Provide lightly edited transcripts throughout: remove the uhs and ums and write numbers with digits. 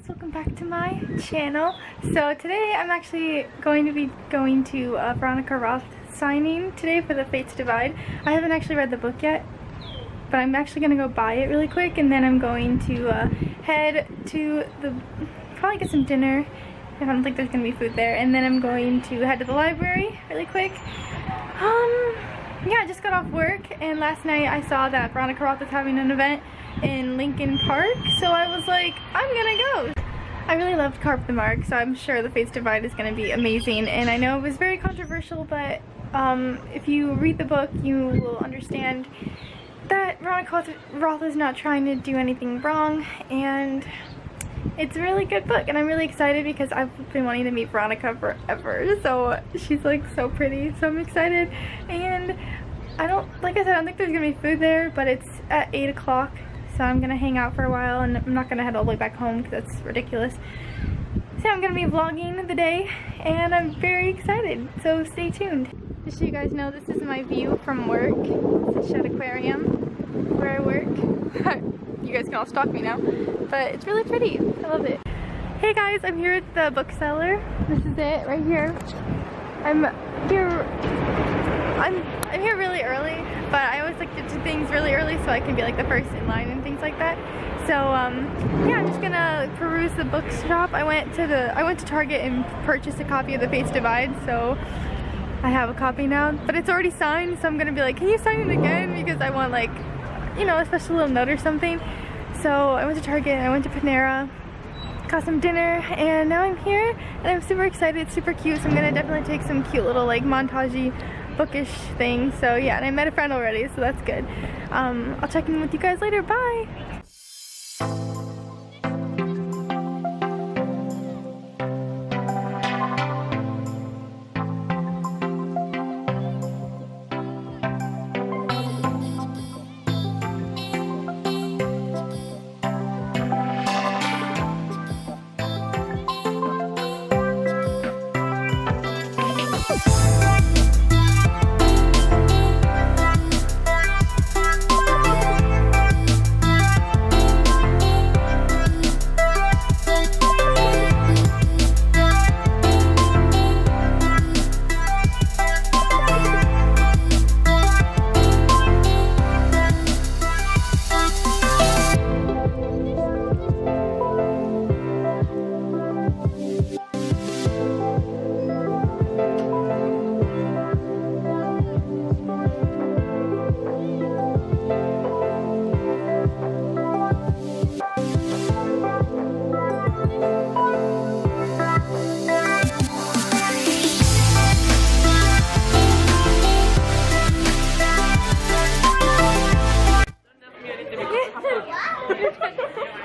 welcome back to my channel. So today I'm actually going to be going to Veronica Roth signing today for The Fates Divide. I haven't actually read the book yet, but I'm actually going to go buy it really quick, and then I'm going to head to probably get some dinner. I don't think there's going to be food there, and then I'm going to head to the library really quick. Yeah, I just got off work, and last night I saw that Veronica Roth is having an event in Lincoln Park, so I was like, I'm gonna go. I really loved Carve the Mark, so I'm sure The Fates Divide is gonna be amazing, and I know it was very controversial, but if you read the book, you will understand that Veronica Roth is not trying to do anything wrong, and it's a really good book, and I'm really excited because I've been wanting to meet Veronica forever. So she's like so pretty, so I'm excited. And like I said, I don't think there's gonna be food there, but it's at 8 o'clock, so I'm gonna hang out for a while, and I'm not gonna head all the way back home because that's ridiculous. So I'm gonna be vlogging the day, and I'm very excited, so stay tuned. Just so you guys know, this is my view from work. It's the Shed Aquarium where I work. You guys can all stalk me now, but it's really pretty. I love it. Hey guys, I'm here at the bookseller. This is it right here. I'm here really early, but I always like to do things really early so I can be like the first in line and things like that. So yeah, I'm just gonna peruse the bookshop. I went to Target and purchased a copy of The Fates Divide, so I have a copy now, but it's already signed, so I'm gonna be like, can you sign it again? Because I want, like, you know, a special little note or something. So I went to Target, I went to Panera, got some dinner, and now I'm here, and I'm super excited. It's super cute, so I'm gonna definitely take some cute little like montagey bookish things. So yeah, and I met a friend already, so that's good. I'll check in with you guys later. Bye!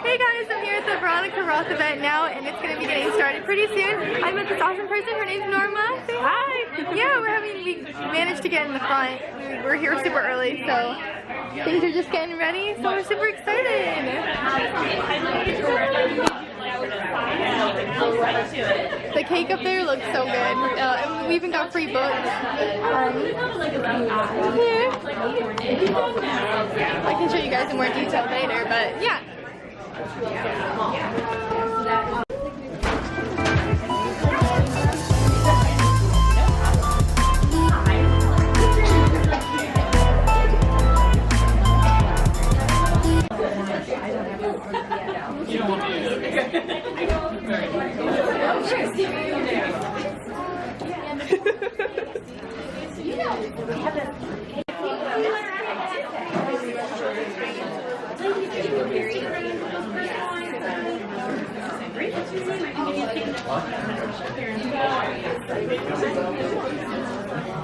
Hey guys, I'm here at the Veronica Roth event now, and it's going to be getting started pretty soon. I met this awesome person. Her name's Norma. Say hi. Yeah, we managed to get in the front. We're here super early, so things are just getting ready, so we're super excited. The cake up there looks so good. We even got free books. Here. I can show you guys in more detail later, but yeah.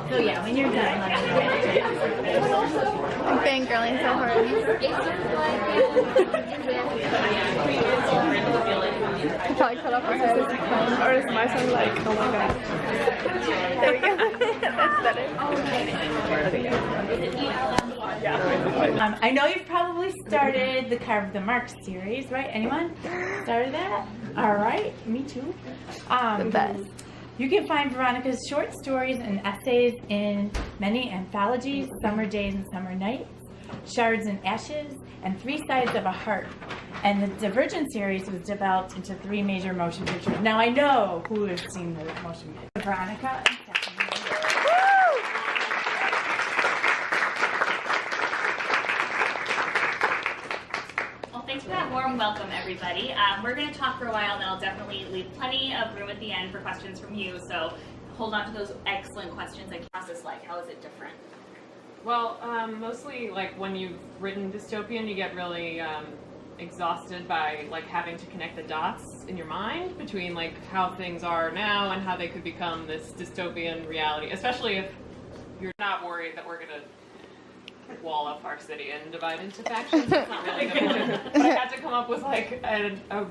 So yeah, when you're done, I'm fangirling so hard. I probably cut off my head. Or is my son like, oh my god. There we go. That's better. I know you've probably started the Carve the Mark series, right? Anyone started that? All right, me too. The best. You can find Veronica's short stories and essays in many anthologies, Summer Days and Summer Nights, Shards and Ashes, and Three Sides of a Heart. And the Divergent series was developed into 3 major motion pictures. Now I know who has seen the motion pictures. Veronica and Stephanie. Well, thanks for that warm welcome, everybody. We're going to talk for a while, and then I'll definitely leave plenty of room at the end for questions from you. So hold on to those excellent questions. Like, how's this like? How is it different? Well, mostly like when you've written dystopian, you get really exhausted by like having to connect the dots in your mind between like how things are now and how they could become this dystopian reality, especially if you're not worried that we're gonna wall up our city and divide into factions. It's not really the point. But I had to come up with like a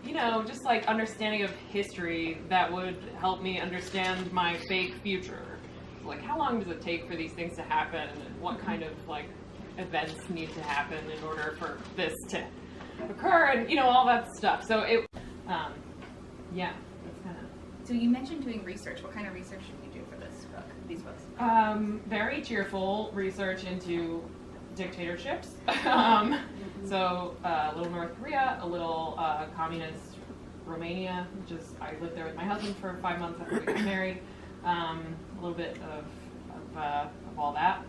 you know, just like understanding of history that would help me understand my fake future. Like, how long does it take for these things to happen, and what kind of like events need to happen in order for this to occur, and you know, all that stuff. So it, yeah, that's kind of. So you mentioned doing research. What kind of research should we do for this book? These books? Very cheerful research into dictatorships. So a little North Korea, a little communist Romania, which is, I lived there with my husband for 5 months after we got married. A little bit of all that.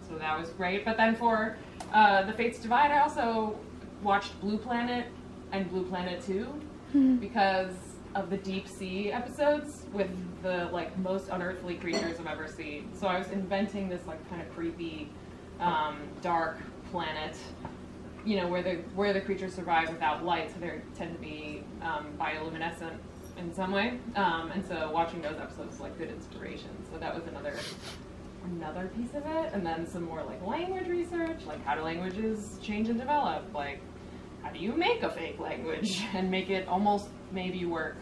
So that was great. But then for The Fates Divide, I also watched Blue Planet and Blue Planet 2 because of the deep sea episodes with the like most unearthly creatures I've ever seen. So I was inventing this like kind of creepy, dark planet, you know, where the creatures survive without light, so they tend to be bioluminescent in some way. And so watching those episodes was like good inspiration. So that was another piece of it. And then some more like language research, like how do languages change and develop? Like, how do you make a fake language and make it almost maybe work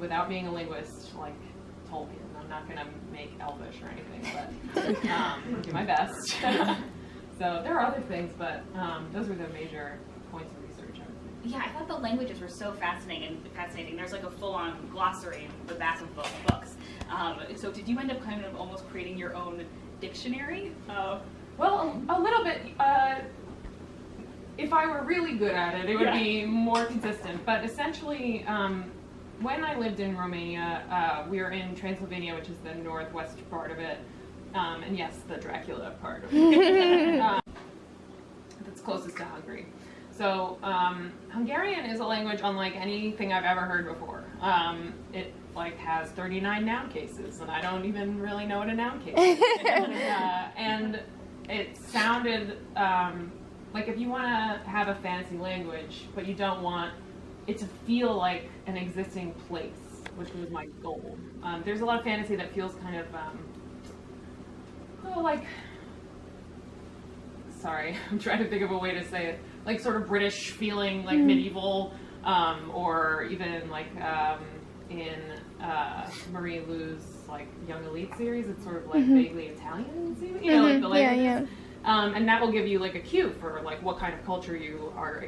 without being a linguist like Tolkien? I'm not going to make Elvish or anything, but I'll do my best. So there are other things, but those were the major points of research. Yeah, I thought the languages were so fascinating. There's like a full-on glossary in the back of both books. So did you end up kind of almost creating your own dictionary? Well, a little bit. If I were really good at it, it would be more consistent. But essentially, when I lived in Romania, we were in Transylvania, which is the northwest part of it. And yes, the Dracula part of it. That's closest to Hungary. So Hungarian is a language unlike anything I've ever heard before. It like has 39 noun cases, and I don't even really know what a noun case is. And it sounded like if you want to have a fantasy language, but you don't want it to feel like an existing place, which was my goal. There's a lot of fantasy that feels kind of like, sorry, I'm trying to think of a way to say it, like sort of British feeling, like medieval, or even like in Marie Lou's like Young Elite series, it's sort of like vaguely Italian, you know, like the languages. And that will give you like a cue for like what kind of culture you are,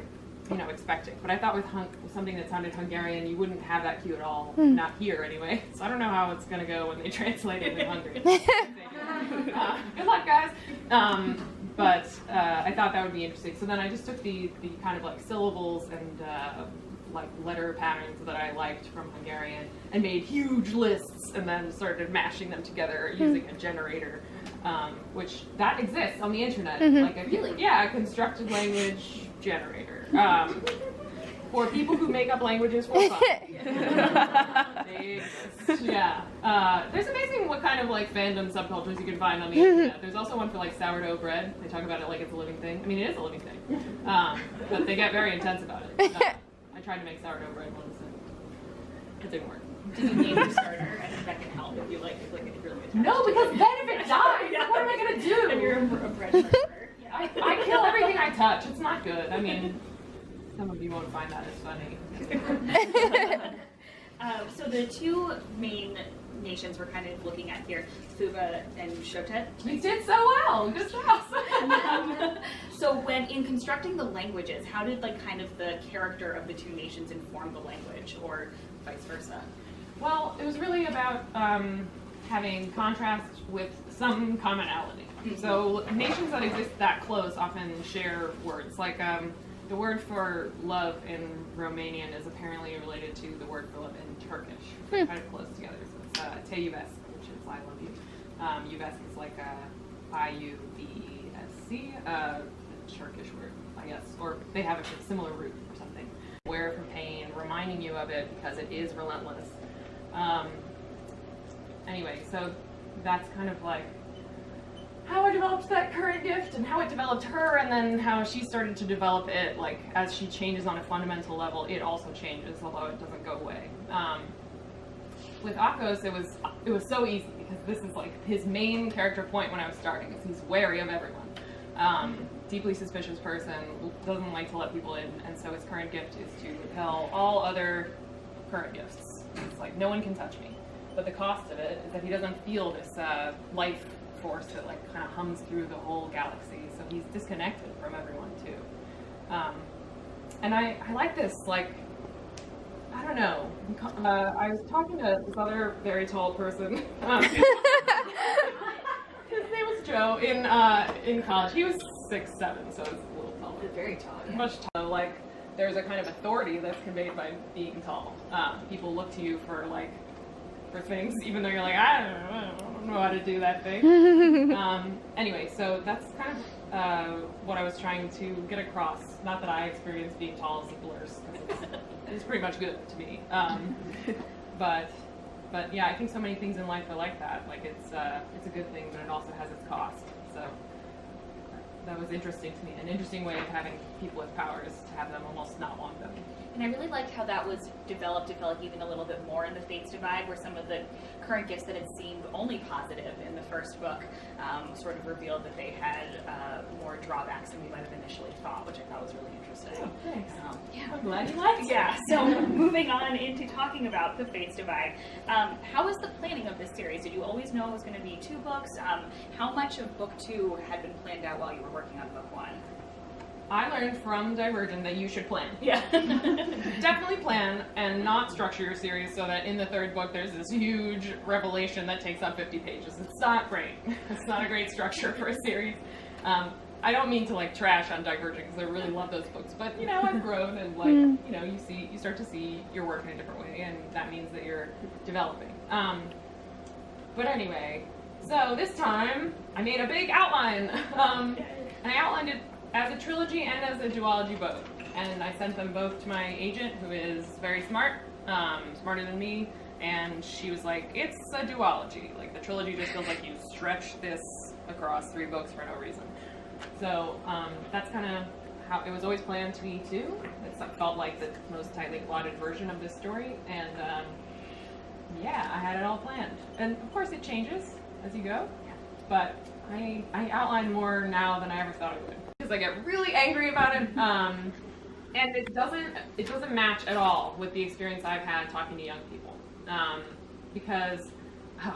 you know, expecting. But I thought with something that sounded Hungarian, you wouldn't have that cue at all, not here anyway. So I don't know how it's going to go when they translate it in Hungary. Good luck, guys. But I thought that would be interesting. So then I just took the kind of like syllables and like letter patterns that I liked from Hungarian and made huge lists and then started mashing them together using a generator, which that exists on the internet. Like a constructed language generator. For people who make up languages for fun. They exist. Yeah. There's amazing what kind of like fandom subcultures you can find on the internet. There's also one for like sourdough bread. They talk about it like it's a living thing. I mean, it is a living thing. But they get very intense about it. I tried to make sourdough bread once and it didn't work. Did you name your starter? I think that can help if you like if you're really attached. No, because then if it dies, what am I gonna do? And you're a bread starter. I kill everything I touch. It's not good. I mean, some of you won't find that as funny. So the two main nations we're kind of looking at here, Fuga and Shotet. We did so well. Good job. So when in constructing the languages, how did like kind of the character of the two nations inform the language, or vice versa? Well, it was really about having contrast with some commonality. So nations that exist that close often share words. Like the word for love in Romanian is apparently related to the word for love in Turkish. They're kind of close together. So it's te iubesc, which is I love you. Iubesc is like I-U-B-E-S-C, Turkish word, I guess, or they have a similar root or something. Aware from pain, reminding you of it because it is relentless. Anyway, so that's kind of like how I developed that current gift and how it developed her, and then how she started to develop it. Like as she changes on a fundamental level, it also changes, although it doesn't go away. With Akos, it was so easy because this is like his main character point when I was starting. Is he's wary of everyone, deeply suspicious person, doesn't like to let people in, and so his current gift is to repel all other current gifts. It's like no one can touch me. But the cost of it is that he doesn't feel this life force that like kind of hums through the whole galaxy, so he's disconnected from everyone too. And I like this, like, I don't know, I was talking to this other very tall person, his name was Joe, in college. He was 6'7", so he's a little tall. Very tall, yeah. Much tall. Like, there's a kind of authority that's conveyed by being tall. People look to you for things, even though you're like, I don't know how to do that thing. Anyway, so that's kind of what I was trying to get across. Not that I experienced being tall as a blurs, because it's pretty much good to me. But yeah, I think so many things in life are like that. Like it's a good thing, but it also has its cost. So that was interesting to me. An interesting way of having people with power is to have them almost not want them. And I really liked how that was developed, it felt like even a little bit more in the Fates Divide, where some of the current gifts that had seemed only positive in the first book sort of revealed that they had more drawbacks than we might have initially thought, which I thought was really interesting. Oh, thanks. Yeah. I'm glad you liked it. Yeah, so moving on into talking about the Fates Divide, how was the planning of this series? Did you always know it was going to be 2 books? How much of book 2 had been planned out while you were working on book 1? I learned from Divergent that you should plan. Yeah. Definitely plan and not structure your series so that in the 3rd book there's this huge revelation that takes up 50 pages. It's not great. It's not a great structure for a series. I don't mean to like trash on Divergent because I really love those books, but you know, I've grown and like, you know, you start to see your work in a different way, and that means that you're developing. But anyway, so this time I made a big outline, and I outlined it as a trilogy and as a duology both, and I sent them both to my agent, who is very smart, smarter than me, and she was like, it's a duology. Like, the trilogy just feels like you stretch this across 3 books for no reason. So that's kind of how it was always planned to be too. It felt like the most tightly plotted version of this story, and yeah, I had it all planned. And of course it changes as you go, but I outline more now than I ever thought I would. Because I get really angry about it, and it doesn't match at all with the experience I've had talking to young people. Because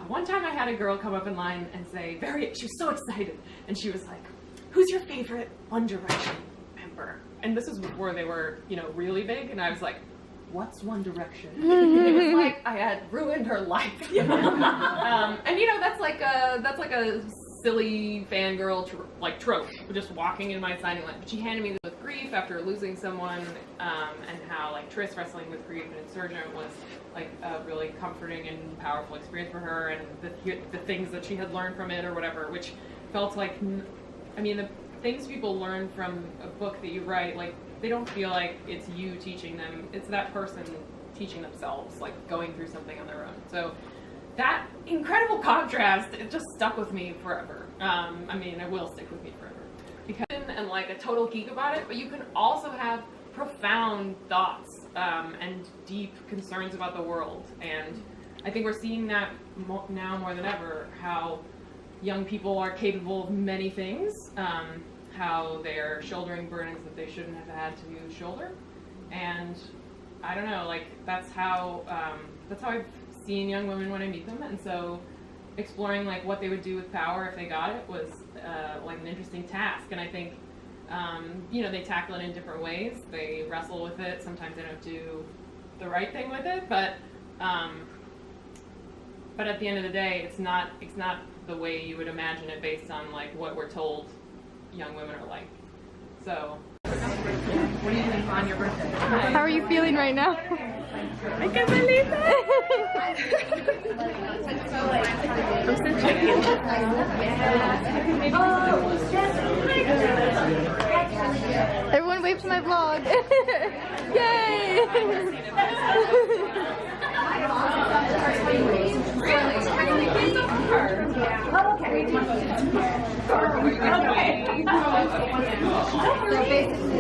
one time I had a girl come up in line and say, she was so excited, and she was like, "Who's your favorite One Direction member?" And this was before they were, you know, really big, and I was like, "What's One Direction?" It was like I had ruined her life. And you know, that's like a silly fangirl trope, just walking in my signing line. But she handed me this with grief after losing someone, and how like Triss wrestling with grief and Insurgent was like a really comforting and powerful experience for her, and the things that she had learned from it or whatever, which felt like, I mean, the things people learn from a book that you write, like, they don't feel like it's you teaching them, it's that person teaching themselves, like going through something on their own. So that incredible contrast, it just stuck with me forever. I mean, it will stick with me forever. Because and like a total geek about it, but you can also have profound thoughts and deep concerns about the world. And I think we're seeing that now more than ever, how young people are capable of many things, how they're shouldering burdens that they shouldn't have had to shoulder. And I don't know, like that's how I've seen young women when I meet them, and so exploring like what they would do with power if they got it was like an interesting task. And I think you know, they tackle it in different ways. They wrestle with it. Sometimes they don't do the right thing with it, but at the end of the day, it's not the way you would imagine it based on like what we're told young women are like. So What are you doing on your birthday? How are you feeling right now? I can't believe it! I'm so chicken. Everyone wave to my vlog! Yay! So basically,